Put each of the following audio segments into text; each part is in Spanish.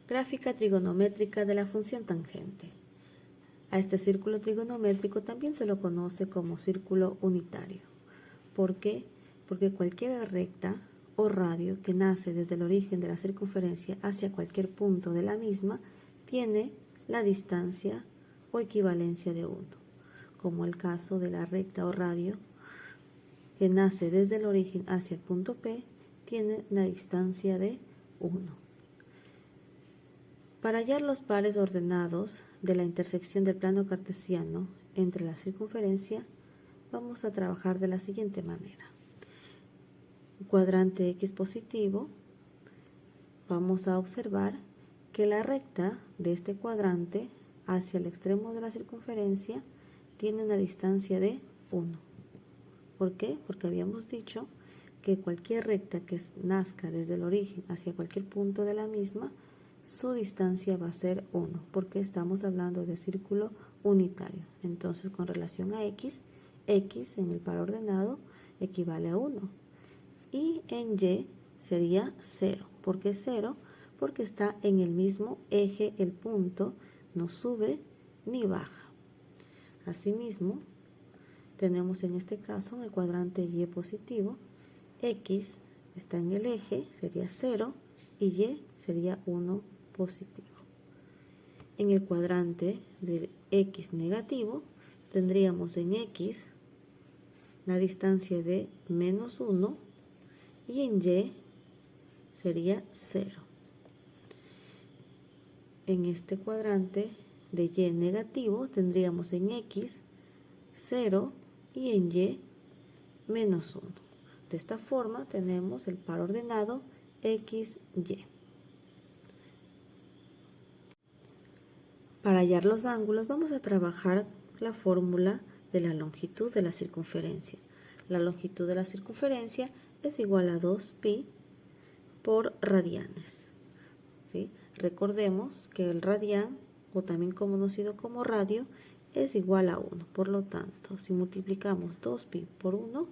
Gráfica trigonométrica de la función tangente. A este círculo trigonométrico también se lo conoce como círculo unitario. ¿Por qué? Porque cualquier recta o radio que nace desde el origen de la circunferencia hacia cualquier punto de la misma tiene la distancia o equivalencia de 1, como el caso de la recta o radio que nace desde el origen hacia el punto P tiene la distancia de 1. Para hallar los pares ordenados de la intersección del plano cartesiano entre la circunferencia, vamos a trabajar de la siguiente manera. Cuadrante X positivo, vamos a observar que la recta de este cuadrante hacia el extremo de la circunferencia tiene una distancia de 1. ¿Por qué? Porque habíamos dicho que cualquier recta que nazca desde el origen hacia cualquier punto de la misma, su distancia va a ser 1, porque estamos hablando de círculo unitario. Entonces, con relación a X, X en el par ordenado equivale a 1. Y en Y sería 0. ¿Por qué 0? Porque está en el mismo eje el punto, no sube ni baja. Asimismo, tenemos en este caso en el cuadrante Y positivo, X está en el eje, sería 0, y Y sería 1 positivo. En el cuadrante de X negativo, tendríamos en X la distancia de menos 1 y en Y sería 0. En este cuadrante de Y negativo, tendríamos en X 0 y en Y menos 1. De esta forma tenemos el par ordenado XY. Para hallar los ángulos vamos a trabajar la fórmula de la longitud de la circunferencia. La longitud de la circunferencia es igual a 2pi por radianes. ¿Sí? Recordemos que el radián, o también conocido como radio, es igual a 1. Por lo tanto, si multiplicamos 2pi por 1,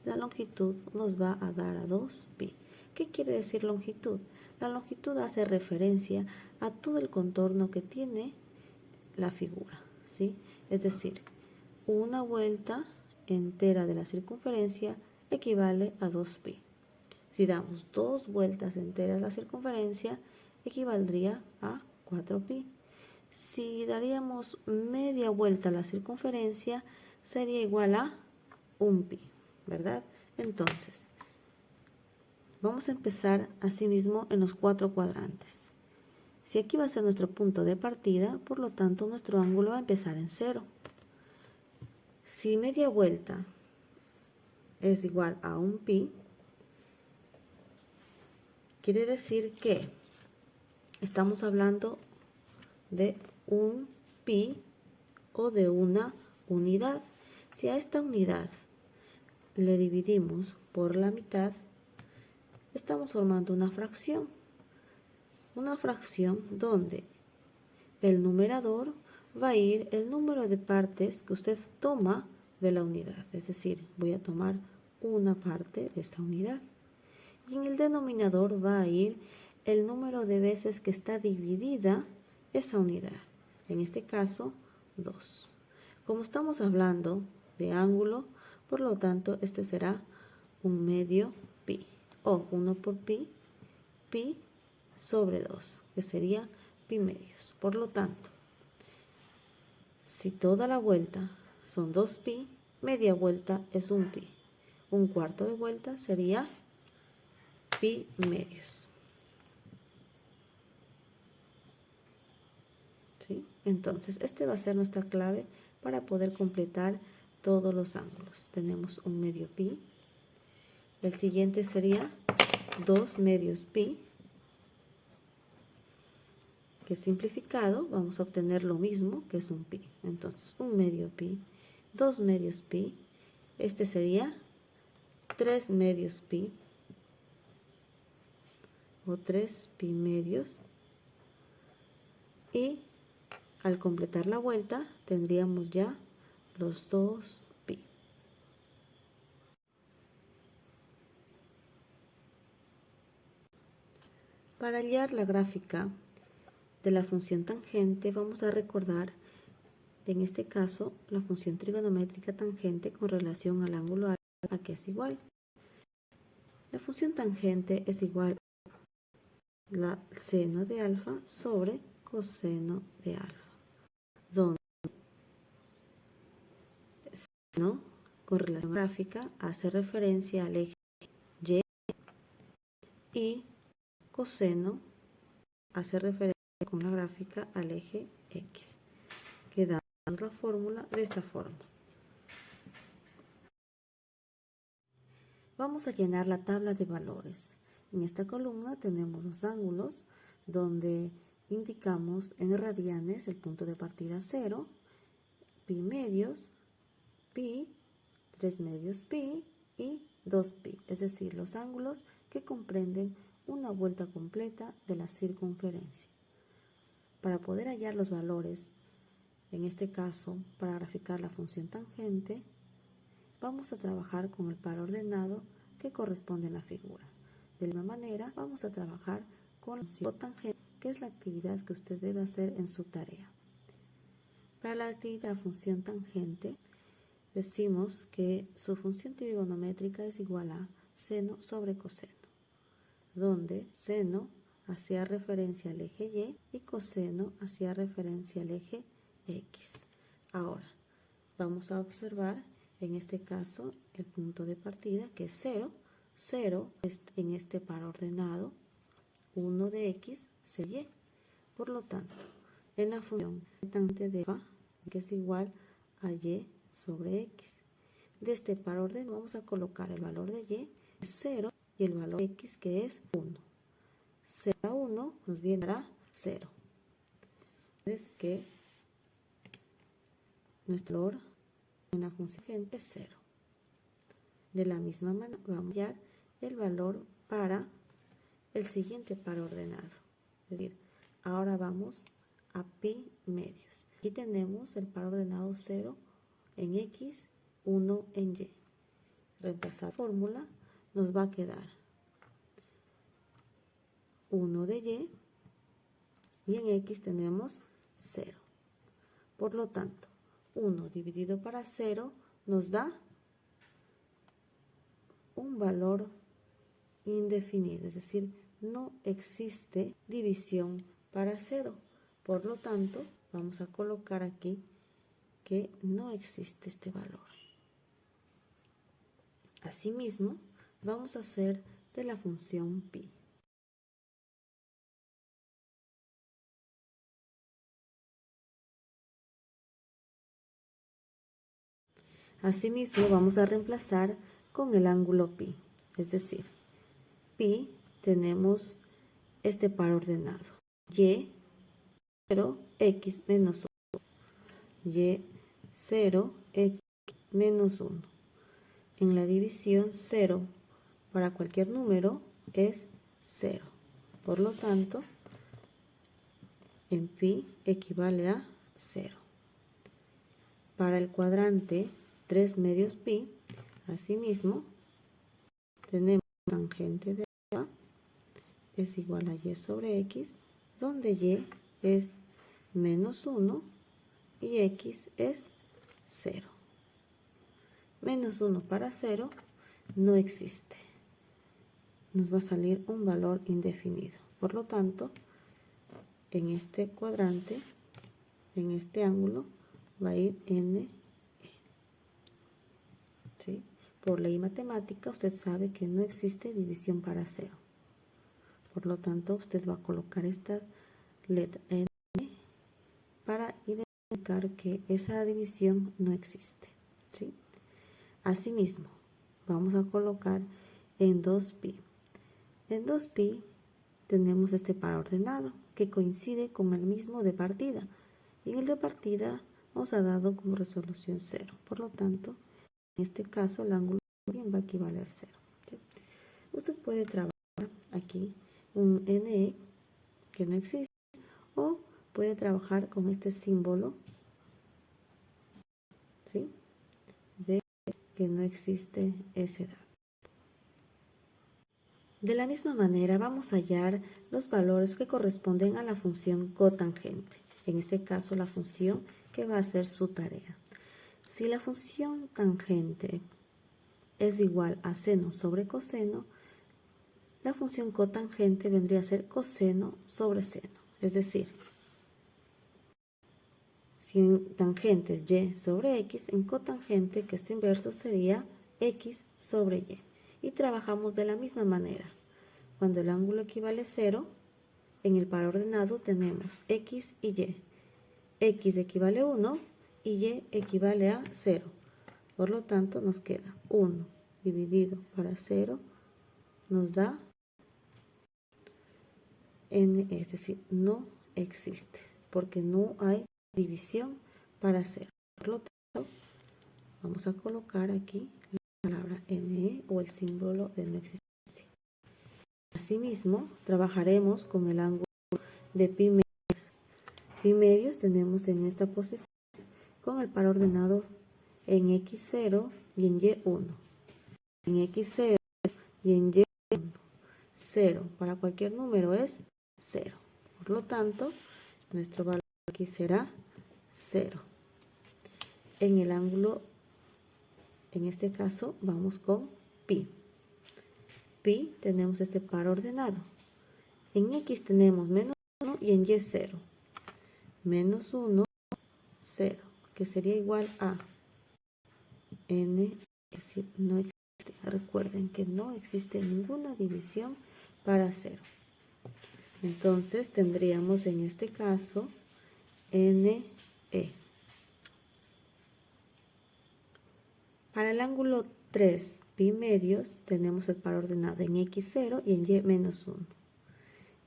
la longitud nos va a dar a 2pi. ¿Qué quiere decir longitud? La longitud hace referencia a todo el contorno que tiene la figura, ¿sí? Es decir, una vuelta entera de la circunferencia equivale a 2pi. Si damos 2 vueltas enteras a la circunferencia, equivaldría a 4pi. Si daríamos media vuelta a la circunferencia, sería igual a 1pi, ¿verdad? Entonces, vamos a empezar asimismo en los 4 cuadrantes. Si aquí va a ser nuestro punto de partida, por lo tanto nuestro ángulo va a empezar en 0. Si media vuelta es igual a 1pi, quiere decir que estamos hablando de 1pi o de una unidad. Si a esta unidad le dividimos por la mitad, estamos formando una fracción. Una fracción donde el numerador va a ir el número de partes que usted toma de la unidad. Es decir, voy a tomar una parte de esa unidad. Y en el denominador va a ir el número de veces que está dividida esa unidad. En este caso, 2. Como estamos hablando de ángulo, por lo tanto, este será un medio pi. O 1 por pi, pi sobre 2, que sería pi medios. Por lo tanto, si toda la vuelta son 2pi, media vuelta es 1pi. Un cuarto de vuelta sería pi medios. ¿Sí? Entonces, este va a ser nuestra clave para poder completar todos los ángulos. Tenemos un medio pi. El siguiente sería 2 medios pi, que simplificado vamos a obtener lo mismo que es un pi. Entonces, un medio pi, 2 medios pi, este sería 3 medios pi, o 3 pi medios, y al completar la vuelta tendríamos ya los 2 pi. Para hallar la gráfica de la función tangente, vamos a recordar, en este caso, la función trigonométrica tangente con relación al ángulo alfa, a que es igual. La función tangente es igual a la seno de alfa sobre coseno de alfa, donde seno con relación gráfica hace referencia al eje Y y coseno hace referencia con la gráfica al eje X. Quedamos la fórmula de esta forma. Vamos a llenar la tabla de valores. En esta columna tenemos los ángulos donde indicamos en radianes el punto de partida 0, pi medios, pi, 3 medios pi y 2 pi, es decir, los ángulos que comprenden una vuelta completa de la circunferencia. Para poder hallar los valores, en este caso, para graficar la función tangente, vamos a trabajar con el par ordenado que corresponde en la figura. De la misma manera, vamos a trabajar con la función tangente, que es la actividad que usted debe hacer en su tarea. Para la actividad de la función tangente, decimos que su función trigonométrica es igual a seno sobre coseno, donde seno hacía referencia al eje Y y coseno hacía referencia al eje X. Ahora, vamos a observar en este caso el punto de partida, que es 0. 0 es en este par ordenado, 1 de X sería Y. Por lo tanto, en la función tangente de alfa, que es igual a Y sobre X, de este par ordenado vamos a colocar el valor de Y, que es 0, y el valor de X, que es 1. 0 a 1 nos viene a 0. Es que nuestro valor en la función tangente es 0. De la misma manera vamos a hallar el valor para el siguiente par ordenado. Es decir, ahora vamos a pi medios. Aquí tenemos el par ordenado 0 en X, 1 en Y. Reemplazar la fórmula, nos va a quedar 1 de Y en X tenemos 0. Por lo tanto, 1 dividido para 0 nos da un valor indefinido, es decir, no existe división para 0. Por lo tanto, vamos a colocar aquí que no existe este valor. Asimismo, vamos a hacer de la función pi. Asimismo, vamos a reemplazar con el ángulo pi, es decir, pi tenemos este par ordenado, y 0, x menos 1, y 0, x menos 1. En la división 0 para cualquier número es 0. Por lo tanto, en pi equivale a 0. Para el cuadrante 3 medios pi, asimismo, tenemos tangente de alfa es igual a y sobre x, donde y es menos 1 y x es 0. Menos 1 para 0 no existe. Nos va a salir un valor indefinido. Por lo tanto, en este cuadrante, en este ángulo, va a ir NE. ¿Sí? Por ley matemática, usted sabe que no existe división para 0. Por lo tanto, usted va a colocar esta letra N para identificar que esa división no existe. ¿Sí? Asimismo, vamos a colocar en 2pi. En 2pi tenemos este par ordenado que coincide con el mismo de partida. Y en el de partida nos ha dado como resolución 0. Por lo tanto, en este caso el ángulo también va a equivaler a 0. ¿Sí? Usted puede trabajar aquí un NE que no existe o puede trabajar con este símbolo, ¿sí?, de que no existe ese dato. De la misma manera vamos a hallar los valores que corresponden a la función cotangente, en este caso la función que va a hacer su tarea. Si la función tangente es igual a seno sobre coseno, la función cotangente vendría a ser coseno sobre seno, es decir, si en tangente es y sobre x, en cotangente, que es inverso, sería x sobre y. Y trabajamos de la misma manera. Cuando el ángulo equivale a 0, en el par ordenado tenemos x y y. X equivale a 1 y y equivale a 0. Por lo tanto, nos queda 1 dividido para 0, nos da n, es decir, no existe, porque no hay división para 0. Por lo tanto, vamos a colocar aquí la palabra ne o el símbolo de no existencia. Asimismo, trabajaremos con el ángulo de pi medios. Pi medios tenemos en esta posición con el par ordenado en x0 y en y1. En x0 y en y1, 0 para cualquier número es 0. Por lo tanto, nuestro valor aquí será 0. En el ángulo, en este caso, vamos con pi. Pi tenemos este par ordenado. En x tenemos menos 1 y en y 0. Menos 1, 0, que sería igual a n, es decir, no existe. Recuerden que no existe ninguna división para 0. Entonces tendríamos en este caso NE. Para el ángulo 3 pi medios tenemos el par ordenado en x0 y en y menos 1.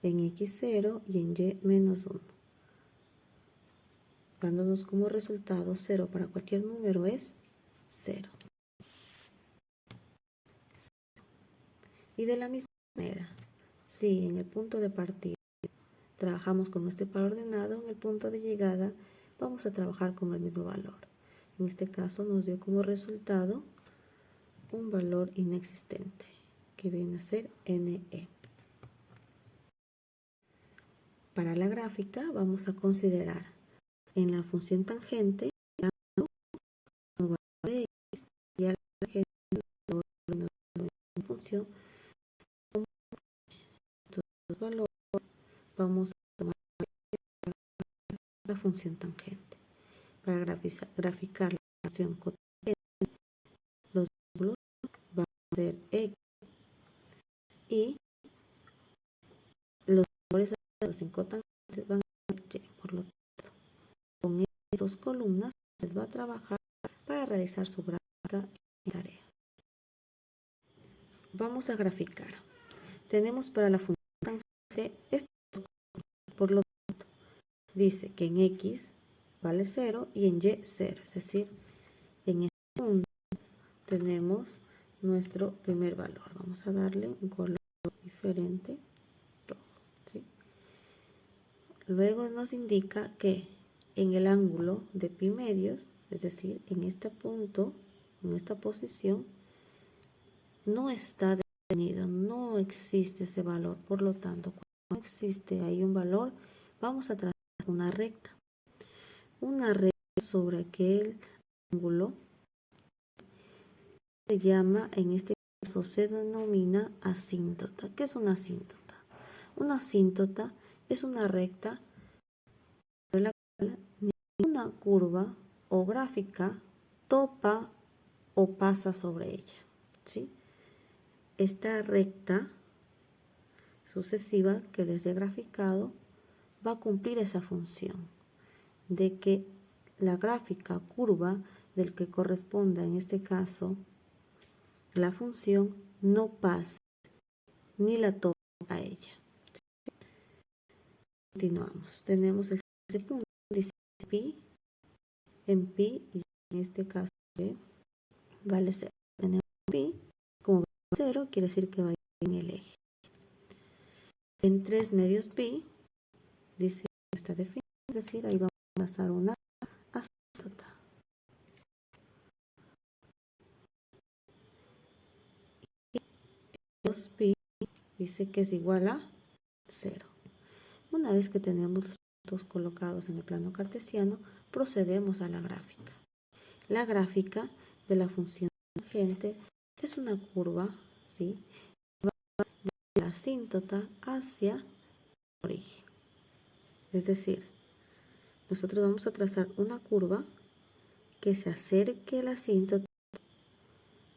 En x0 y en y menos 1. Dándonos como resultado 0 para cualquier número es 0. Y de la misma manera, si en el punto de partida trabajamos con este par ordenado, en el punto de llegada vamos a trabajar con el mismo valor. En este caso nos dio como resultado un valor inexistente, que viene a ser NE. Para la gráfica vamos a considerar en la función tangente el ángulo de x y a la tangente en función de estos valores vamos a tomar la función tangente. Para graficar la función cotangente, los ángulos van a ser x y los valores en cotangente van a ser y. Por lo tanto, con estas dos columnas se va a trabajar para realizar su gráfica en tarea. Vamos a graficar. Tenemos para la función tangente estas dos columnas. Por lo tanto, dice que en x vale 0 y en y 0. Es decir, en este punto tenemos nuestro primer valor. Vamos a darle un color diferente, rojo, ¿sí? Luego nos indica que en el ángulo de pi medios, es decir, en este punto, en esta posición, no está definido, no existe ese valor. Por lo tanto, cuando no existe ahí un valor, vamos a trazar una recta. Una recta sobre aquel ángulo se llama, en este caso se denomina asíntota. ¿Qué es una asíntota? Una asíntota es una recta sobre la cual ninguna curva o gráfica topa o pasa sobre ella, ¿sí? Esta recta sucesiva que les he graficado va a cumplir esa función de que la gráfica curva del que corresponda en este caso la función no pase ni la tope a ella. Continuamos. Tenemos el siguiente punto, dice pi, en pi, y en este caso vale 0. Tenemos pi, como vale 0, quiere decir que va a ir en el eje. En 3 medios pi, dice que está definido, es decir, ahí vamos a trazar una asíntota. Y 2 pi Dice que es igual a 0. Una vez que tenemos los puntos colocados en el plano cartesiano, procedemos a la gráfica. La gráfica de la función tangente es una curva, ¿sí?, de la asíntota hacia el origen. Es decir, nosotros vamos a trazar una curva que se acerque a la asíntota,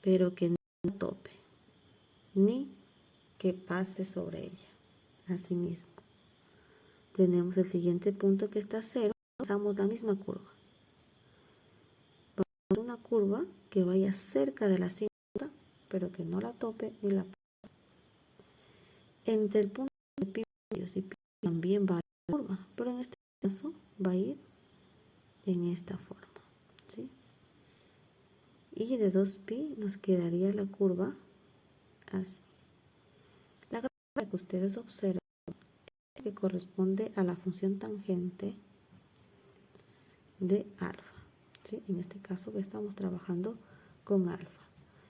pero que no tope, ni que pase sobre ella. Asimismo, tenemos el siguiente punto que está a 0, trazamos la misma curva. Vamos a hacer una curva que vaya cerca de la asíntota, pero que no la tope ni la pase. Entre el punto de pi y pi también va a ir la curva, pero en este caso va a ir en esta forma, ¿sí? Y de 2pi nos quedaría la curva así. La gráfica que ustedes observan que corresponde a la función tangente de alfa, ¿sí? En este caso estamos trabajando con alfa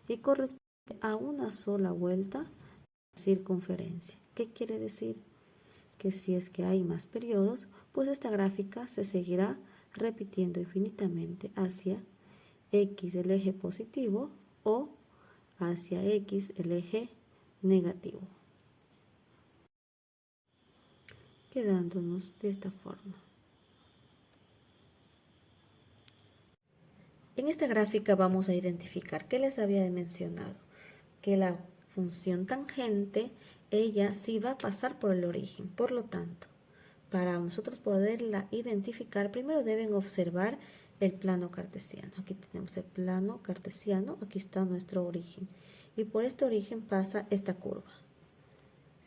y corresponde a una sola vuelta de circunferencia. ¿Qué quiere decir? Que si es que hay más periodos, pues esta gráfica se seguirá repitiendo infinitamente hacia x el eje positivo o hacia x el eje negativo, quedándonos de esta forma. En esta gráfica vamos a identificar que les había mencionado que la función tangente, ella sí va a pasar por el origen. Por lo tanto, para nosotros poderla identificar, primero deben observar el plano cartesiano. Aquí tenemos el plano cartesiano, aquí está nuestro origen. Y por este origen pasa esta curva,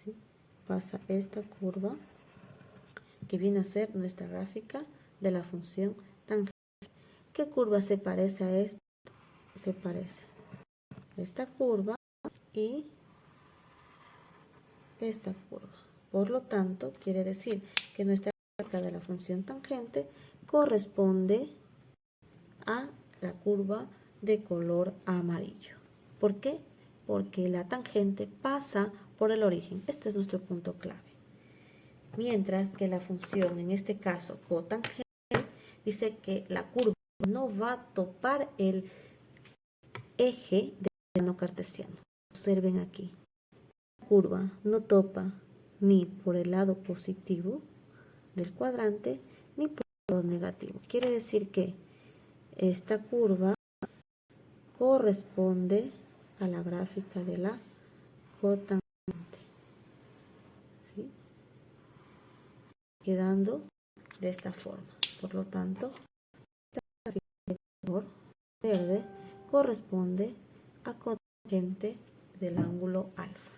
¿sí? Pasa esta curva que viene a ser nuestra gráfica de la función tangente. ¿Qué curva se parece a esta? Se parece a esta curva y esta curva. Por lo tanto, quiere decir que nuestra gráfica de la función tangente corresponde a la curva de color amarillo. ¿Por qué? Porque la tangente pasa por el origen. Este es nuestro punto clave. Mientras que la función, en este caso cotangente, dice que la curva no va a topar el eje del plano cartesiano. Observen aquí. La curva no topa ni por el lado positivo del cuadrante ni por el lado negativo. Quiere decir que esta curva corresponde a la gráfica de la cotangente, ¿sí? Quedando de esta forma. Por lo tanto, esta gráfica de color verde corresponde a cotangente del ángulo alfa.